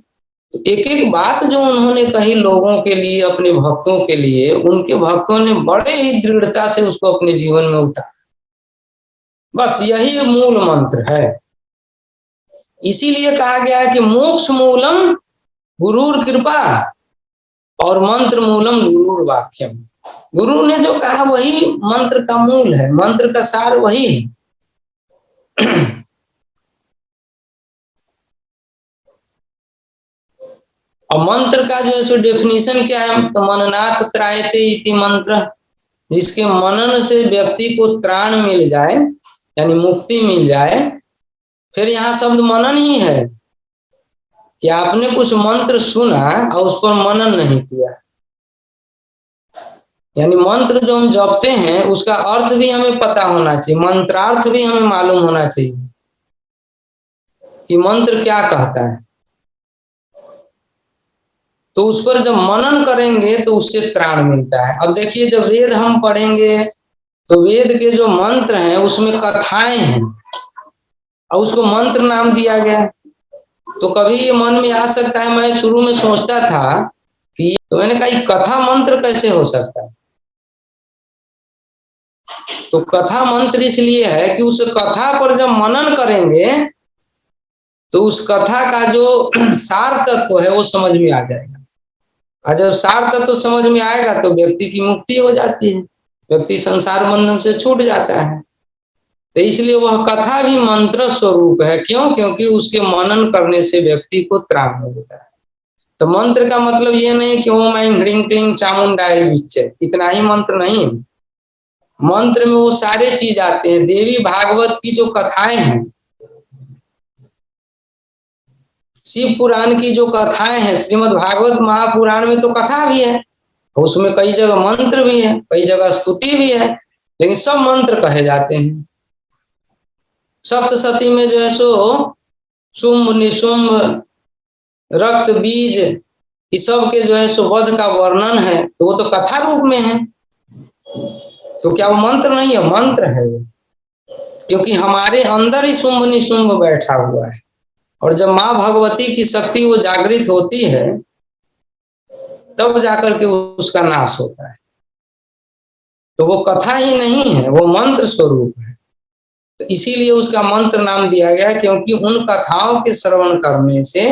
तो एक एक बात जो उन्होंने कही लोगों के लिए, अपने भक्तों के लिए, उनके भक्तों ने बड़े ही दृढ़ता से उसको अपने जीवन में उतारा। बस यही मूल मंत्र है। इसीलिए कहा गया है कि मोक्ष मूलम गुरुर कृपा और मंत्र मूलम गुरुर वाक्यम। गुरु ने जो कहा वही मंत्र का मूल है, मंत्र का सार वही है। और मंत्र का जो है सो डेफिनेशन क्या है, तो मननात् त्रायते इति मंत्र, जिसके मनन से व्यक्ति को त्राण मिल जाए, यानी मुक्ति मिल जाए। फिर यहाँ शब्द मनन ही है कि आपने कुछ मंत्र सुना और उस पर मनन नहीं किया, यानी मंत्र जो हम जपते हैं उसका अर्थ भी हमें पता होना चाहिए, मंत्रार्थ भी हमें मालूम होना चाहिए कि मंत्र क्या कहता है। तो उस पर जब मनन करेंगे तो उससे त्राण मिलता है। अब देखिए, जब वेद हम पढ़ेंगे तो वेद के जो मंत्र हैं उसमें कथाएं हैं और उसको मंत्र नाम दिया गया। तो कभी ये मन में आ सकता है, मैं शुरू में सोचता था कि, तो मैंने कहा कथा मंत्र कैसे हो सकता है। तो कथा मंत्र इसलिए है कि उस कथा पर जब मनन करेंगे तो उस कथा का जो सार तत्व है वो समझ में आ जाएगा, और जब सार तत्व समझ में आएगा तो व्यक्ति की मुक्ति हो जाती है, व्यक्ति संसार बंधन से छूट जाता है। तो इसलिए वह कथा भी मंत्र स्वरूप है। क्यों? क्योंकि उसके मनन करने से व्यक्ति को त्राण मिलता है। तो मंत्र का मतलब ये नहीं कि ओम ऐं ह्रीं क्लीं चामुंडाय विच्चे, इतना ही मंत्र नहीं। मंत्र में वो सारे चीज आते हैं। देवी भागवत की जो कथाएं हैं, शिव पुराण की जो कथाएं हैं, श्रीमद् भागवत महापुराण में तो कथा भी है, उसमें कई जगह मंत्र भी है, कई जगह स्तुति भी है, लेकिन सब मंत्र कहे जाते हैं। सप्तशती में जो है सो शुंभ निशुंभ रक्त बीज इस सब के जो है सो वध का वर्णन है, तो वो तो कथा रूप में है। तो क्या वो मंत्र नहीं है? मंत्र है वो, क्योंकि हमारे अंदर ही शुंभ निशुंभ बैठा हुआ है। और जब माँ भगवती की शक्ति वो जागृत होती है तब जाकर के उसका नाश होता है। तो वो कथा ही नहीं है, वो मंत्र स्वरूप है। तो इसीलिए उसका मंत्र नाम दिया गया, क्योंकि उन कथाओं के श्रवण करने से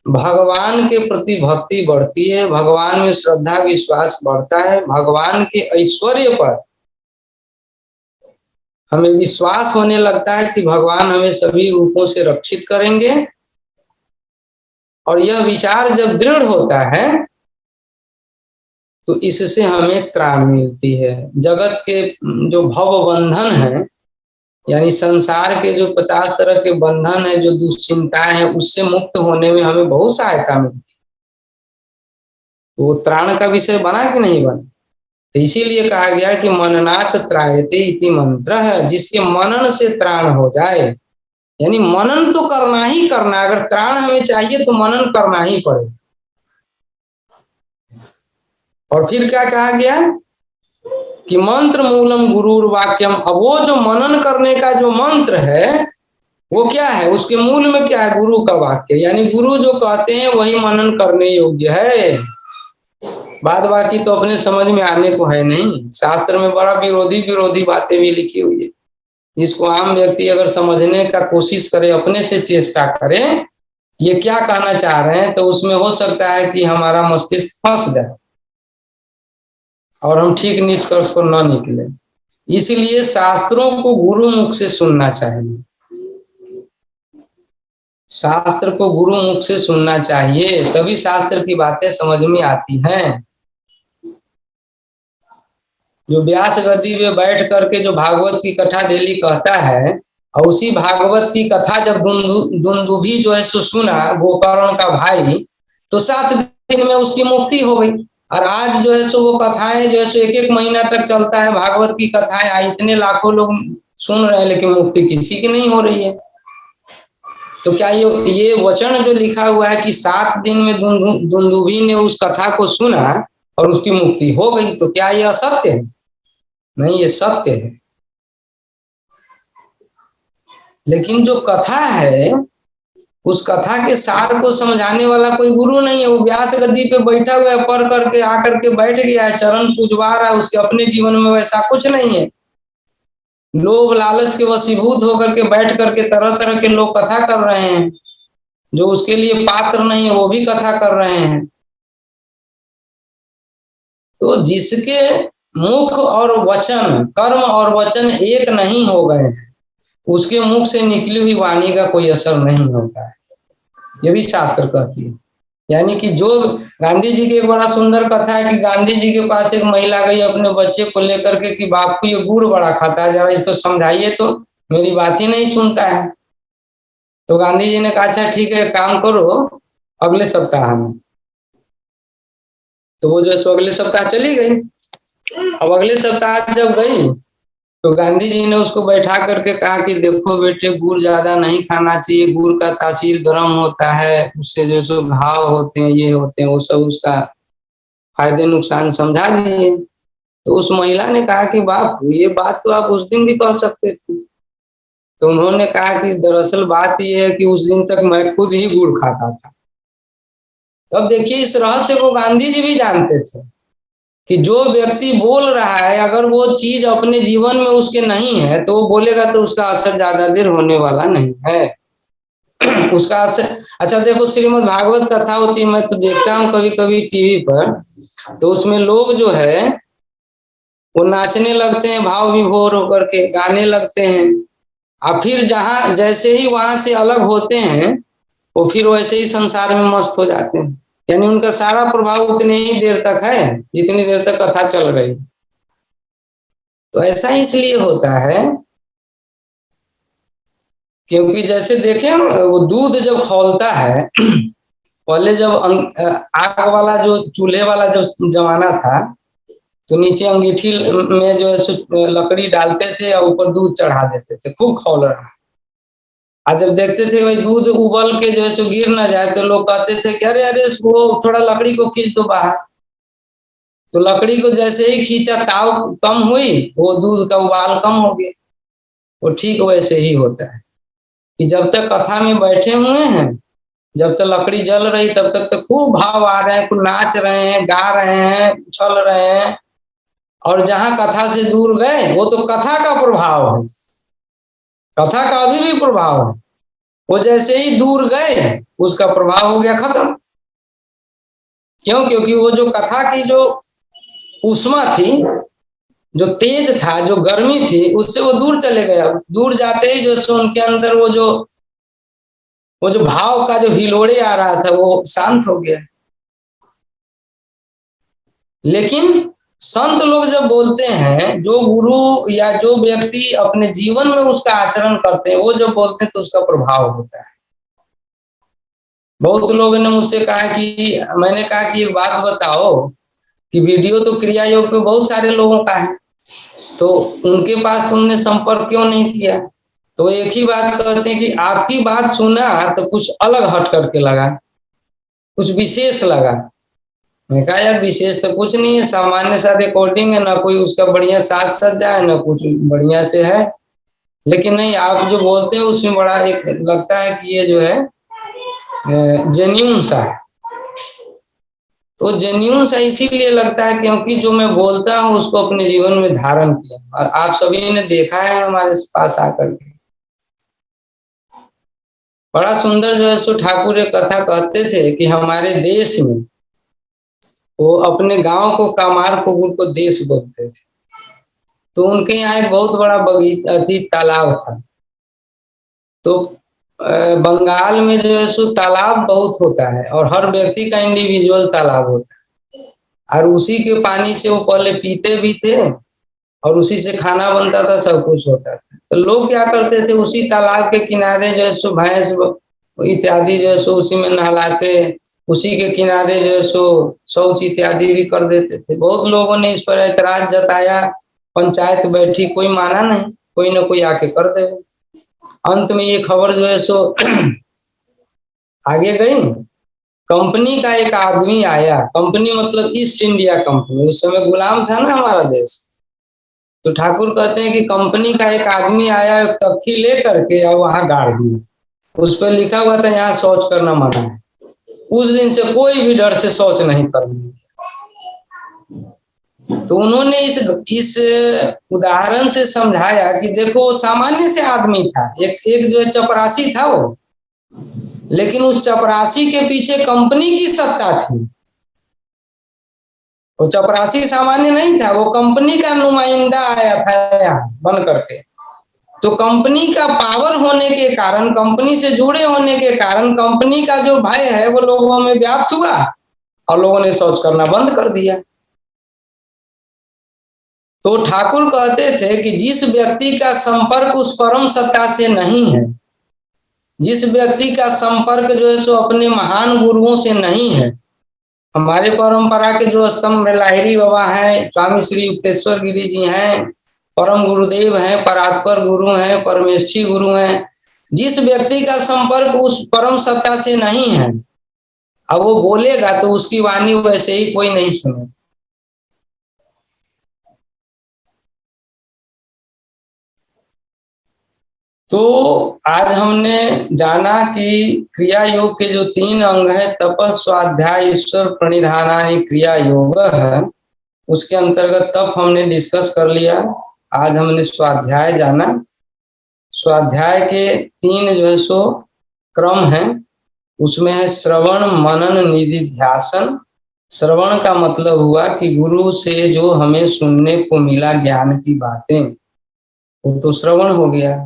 भगवान के प्रति भक्ति बढ़ती है, भगवान में श्रद्धा विश्वास बढ़ता है, भगवान के ऐश्वर्य पर हमें विश्वास होने लगता है कि भगवान हमें सभी रूपों से रक्षित करेंगे। और यह विचार जब दृढ़ होता है तो इससे हमें त्राण मिलती है। जगत के जो भव बंधन है, यानी संसार के जो 50 तरह के बंधन है, जो दुश्चिंताएं हैं, उससे मुक्त होने में हमें बहुत सहायता मिलती है। तो वो त्राण का विषय बना कि नहीं बना? तो इसीलिए कहा गया कि मननात् त्रायते इति मंत्र है। जिसके मनन से त्राण हो जाए, यानी मनन तो करना ही करना, अगर त्राण हमें चाहिए तो मनन करना ही पड़ेगा। और फिर क्या कहा गया कि मंत्र मूलम गुरुर वाक्यम। अब वो जो मनन करने का जो मंत्र है वो क्या है? उसके मूल में क्या है? गुरु का वाक्य, यानी गुरु जो कहते हैं वही मनन करने योग्य है। बाद बाकी तो अपने समझ में आने को है नहीं। शास्त्र में बड़ा विरोधी विरोधी बातें भी लिखी हुई है, जिसको आम व्यक्ति अगर समझने का कोशिश करे, अपने से चेष्टा करे ये क्या कहना चाह रहे हैं, तो उसमें हो सकता है कि हमारा मस्तिष्क फंस जाए और हम ठीक निष्कर्ष पर न निकले। इसलिए शास्त्रों को गुरु मुख से सुनना चाहिए, शास्त्र को गुरु मुख से सुनना चाहिए, तभी शास्त्र की बातें समझ में आती हैं। जो व्यास गद्दी में बैठ करके जो भागवत की कथा डेली कहता है, और उसी भागवत की कथा जब दुंदुभी जो है सो सुना, गोकर्ण का भाई, तो 7 दिन में उसकी मुक्ति हो गई। और आज जो है सो वो कथाएं जो है सो 1-1 महीना तक चलता है भागवत की कथाएं, इतने लाखों लोग सुन रहे हैं, लेकिन मुक्ति किसी की नहीं हो रही है। तो क्या ये वचन जो लिखा हुआ है कि 7 दिन में दुंदुभी ने उस कथा को सुना और उसकी मुक्ति हो गई, तो क्या ये असत्य है? नहीं, ये सत्य है। लेकिन जो कथा है, उस कथा के सार को समझाने वाला कोई गुरु नहीं है। वो व्यास गद्दी पे बैठा हुआ है, पढ़ करके आकर के बैठ गया है, चरण पूजवा रहा है, उसके अपने जीवन में वैसा कुछ नहीं है। लोभ लालच के वशीभूत होकर के बैठ करके तरह तरह के लोग कथा कर रहे हैं, जो उसके लिए पात्र नहीं है वो भी कथा कर रहे हैं। तो जिसके मुख और वचन, कर्म और वचन एक नहीं हो गए, उसके मुख से निकली हुई वाणी का कोई असर नहीं होता है, ये भी शास्त्र कहती है। यानी कि जो गांधी जी की एक बड़ा सुंदर कथा है कि गांधी जी के पास एक महिला गई अपने बच्चे को लेकर के कि बापू ये गुड़ बड़ा खाता है, जरा इसको समझाइए, तो मेरी बात ही नहीं सुनता है। तो गांधी जी ने कहा अच्छा ठीक है, काम करो अगले सप्ताह में। तो वो जो सो अगले सप्ताह चली गई। अब अगले सप्ताह जब गई तो गांधी जी ने उसको बैठा करके कहा कि देखो बेटे, गुड़ ज्यादा नहीं खाना चाहिए, गुड़ का तासीर गर्म होता है, उससे जो सो घाव होते हैं, ये होते हैं, वो सब उसका फायदे नुकसान समझा दिए। तो उस महिला ने कहा कि बाप ये बात तो आप उस दिन भी कह सकते थे। तो उन्होंने कहा कि दरअसल बात यह है कि उस दिन तक मैं खुद ही गुड़ खाता था। तो अब देखिए, इस रहस्य को गांधी जी भी जानते थे कि जो व्यक्ति बोल रहा है, अगर वो चीज अपने जीवन में उसके नहीं है तो वो बोलेगा तो उसका असर ज्यादा देर होने वाला नहीं है। उसका असर, अच्छा देखो, श्रीमद् भागवत कथा होती है, मैं तो देखता हूँ कभी कभी टीवी पर, तो उसमें लोग जो है वो नाचने लगते हैं, भाव विभोर होकर के गाने लगते हैं। और फिर जहां जैसे ही वहां से अलग होते हैं, वो फिर वैसे ही संसार में मस्त हो जाते हैं। यानी उनका सारा प्रभाव उतने ही देर तक है जितनी देर तक कथा चल रही। तो ऐसा इसलिए होता है क्योंकि जैसे देखें, वो दूध जब खौलता है, पहले जब आग वाला जो चूल्हे वाला जब जमाना था, तो नीचे अंगीठी में जो है लकड़ी डालते थे और ऊपर दूध चढ़ा देते थे, खूब खौल रहा। आज जब देखते थे भाई दूध उबल के जो है सो गिर ना जाए, तो लोग कहते थे कि अरे अरे वो थोड़ा लकड़ी को खींच दो बाहर। तो लकड़ी को जैसे ही खींचा, ताव कम हुई, वो दूध का उबाल कम हो गया। वो ठीक वैसे ही होता है कि जब तक कथा में बैठे हुए हैं, जब तक लकड़ी जल रही, तब तक तो खूब भाव आ रहे हैं, खूब नाच रहे हैं, गा रहे हैं, उछल रहे हैं। और जहां कथा से दूर गए, वो तो कथा का प्रभाव है, कथा का अभी भी प्रभाव है। वो जैसे ही दूर गए, उसका प्रभाव हो गया खत्म। क्यों? क्योंकि वो जो कथा की जो उष्मा थी, जो तेज था, जो गर्मी थी, उससे वो दूर चले गया। दूर जाते ही जो सो उनके अंदर वो जो भाव का जो हिलोड़े आ रहा था, वो शांत हो गया। लेकिन संत लोग जब बोलते हैं, जो गुरु या जो व्यक्ति अपने जीवन में उसका आचरण करते हैं, वो जब बोलते हैं तो उसका प्रभाव होता है। बहुत लोगों ने मुझसे कहा कि, मैंने कहा कि एक बात बताओ कि वीडियो तो क्रिया योग पे बहुत सारे लोगों का है, तो उनके पास तुमने संपर्क क्यों नहीं किया? तो एक ही बात कहते हैं कि आपकी बात सुना तो कुछ अलग हट करके लगा, कुछ विशेष लगा। मैं कहा यार विशेष तो कुछ नहीं है, सामान्य सा रिकॉर्डिंग है, ना कोई उसका बढ़िया साज सज्जा है, ना कुछ बढ़िया से है। लेकिन नहीं, आप जो बोलते हैं उसमें बड़ा एक लगता है कि ये जो है जेन्यून सा है। तो जेन्यून सा इसीलिए लगता है क्योंकि जो मैं बोलता हूँ उसको अपने जीवन में धारण किया, और आप सभी ने देखा है हमारे पास आकर के। बड़ा सुंदर जो है सो ठाकुर एक कथा कहते थे कि हमारे देश में, वो अपने गांव को कामारपुकुर को देश बोलते थे। तो उनके यहाँ एक बहुत बड़ा बगीचा थी, तालाब था। तो बंगाल में जो है सो तालाब बहुत होता है, और हर व्यक्ति का इंडिविजुअल तालाब होता है, और उसी के पानी से वो पहले पीते भी थे, और उसी से खाना बनता था, सब कुछ होता था। तो लोग क्या करते थे, उसी तालाब के किनारे जो है सो भैंस इत्यादि जो है सो उसी में नहलाते, उसी के किनारे जो है सो शौच इत्यादि भी कर देते थे। बहुत लोगों ने इस पर ऐतराज जताया, पंचायत बैठी, कोई माना नहीं, कोई ना कोई आके कर दे। अंत में ये खबर जो है सो आगे गई। कंपनी का एक आदमी आया, कंपनी मतलब ईस्ट इंडिया कंपनी, उस समय गुलाम था ना हमारा देश। तो ठाकुर कहते हैं कि कंपनी का एक आदमी आया, एक तख्ती ले करके और वहां गाड़ दी। उस पर लिखा हुआ था यहाँ शौच करना मना है। उस दिन से कोई भी डर से शौच नहीं करना। तो उन्होंने इस उदाहरण से समझाया कि देखो, सामान्य से आदमी था, एक जो है चपरासी था वो, लेकिन उस चपरासी के पीछे कंपनी की सत्ता थी। वो चपरासी सामान्य नहीं था, वो कंपनी का नुमाइंदा आया था यहाँ बन करके। तो कंपनी का पावर होने के कारण, कंपनी से जुड़े होने के कारण, कंपनी का जो भय है वो लोगों में व्याप्त हुआ, और लोगों ने शौच करना बंद कर दिया। तो ठाकुर कहते थे कि जिस व्यक्ति का संपर्क उस परम सत्ता से नहीं है, जिस व्यक्ति का संपर्क जो है सो अपने महान गुरुओं से नहीं है, हमारे परंपरा के जो स्तंभ में लाहिड़ी बाबा हैं, स्वामी श्री युक्तेश्वर गिरी जी हैं, परम गुरुदेव हैं, परात्पर गुरु हैं, परमेष्ठी गुरु हैं, जिस व्यक्ति का संपर्क उस परम सत्ता से नहीं है, अब वो बोलेगा तो उसकी वाणी वैसे ही कोई नहीं सुने। तो आज हमने जाना कि क्रिया योग के जो 3 अंग है, तपस, स्वाध्याय, ईश्वर प्रणिधानानि क्रिया योग है, उसके अंतर्गत तप हमने डिस्कस कर लिया। आज हमने स्वाध्याय जाना। स्वाध्याय के 3 जो है सो क्रम है, उसमें है श्रवण, मनन, निधिध्यासन। श्रवण का मतलब हुआ कि गुरु से जो हमें सुनने को मिला ज्ञान की बातें, वो तो श्रवण हो गया।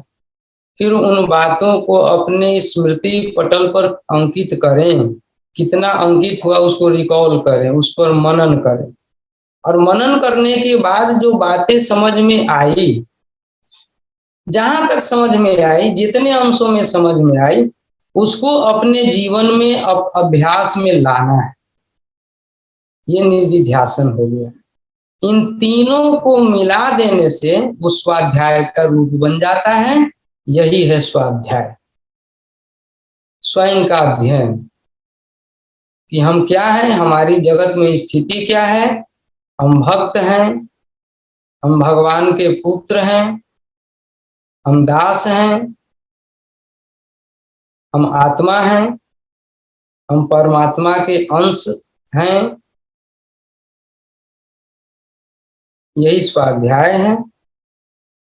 फिर उन बातों को अपने स्मृति पटल पर अंकित करें, कितना अंकित हुआ उसको रिकॉल करें, उस पर मनन करें, और मनन करने के बाद जो बातें समझ में आई, जहां तक समझ में आई, जितने अंशों में समझ में आई, उसको अपने जीवन में अभ्यास में लाना है। ये निधि ध्यासन हो गया। इन तीनों को मिला देने से वो स्वाध्याय का रूप बन जाता है। यही है स्वाध्याय, स्वयं का अध्ययन, कि हम क्या हैं, हमारी जगत में स्थिति क्या है, हम भक्त हैं, हम भगवान के पुत्र हैं, हम दास हैं, हम आत्मा हैं, हम परमात्मा के अंश हैं। यही स्वाध्याय है।